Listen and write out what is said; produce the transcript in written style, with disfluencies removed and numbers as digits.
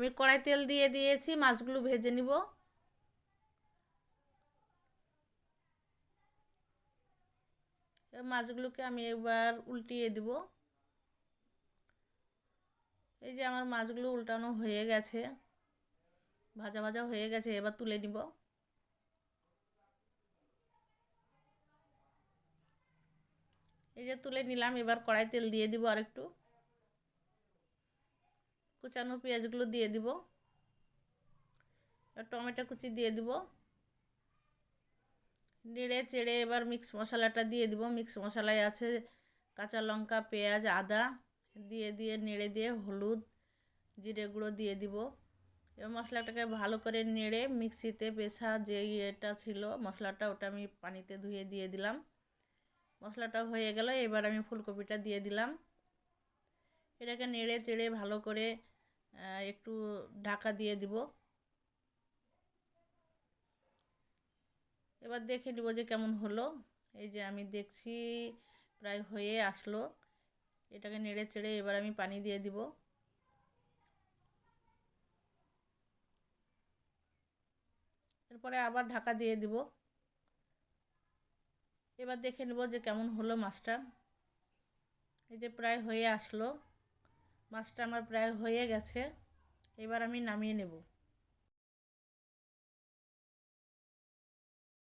আমি কড়াই তেল দিয়ে দিয়েছি, মাছগুলো ভেজে নিব। মাছগুলোকে আমি এবার উল্টিয়ে দিব। এই যে আমার মাছগুলো উল্টানো হয়ে গেছে, ভাজা ভাজা হয়ে গেছে, এবার তুলে নিব। এই যে তুলে নিলাম, এবার কড়াই তেল দিয়ে দিব আরেকটু। কুচানো পেঁয়াজগুলো দিয়ে দিব, টমেটো কুচি দিয়ে দিব। নেড়ে চেড়ে এবার মিক্স মশলাটা দিয়ে দিব। মিক্স মশলায় আছে কাঁচা লঙ্কা, পেঁয়াজ, আদা দিয়ে দিয়ে নেড়ে দিয়ে হলুদ, জিরে গুঁড়ো দিয়ে দিব। এবার মশলাটাকে ভালো করে নেড়ে মিক্সিতে পেশা যে ইয়েটা ছিল মশলাটা, ওটা আমি পানিতে ধুয়ে দিয়ে দিলাম। মশলাটা হয়ে গেল, এবার আমি ফুলকপিটা দিয়ে দিলাম। এটাকে নেড়ে চেড়ে ভালো করে একটু ঢাকা দিয়ে দিব। এবার দেখে নিব যে কেমন হলো। এই যে আমি দেখছি প্রায় হয়ে আসলো। এটাকে নেড়ে চেড়ে এবার আমি পানি দিয়ে দিব। এরপরে আবার ঢাকা দিয়ে দিব। এবার দেখে নেব যে কেমন হলো মাছটা। এই যে প্রায় হয়ে আসলো, মাছটা আমার প্রায় হয়ে গেছে। এবার আমি নামিয়ে নেব।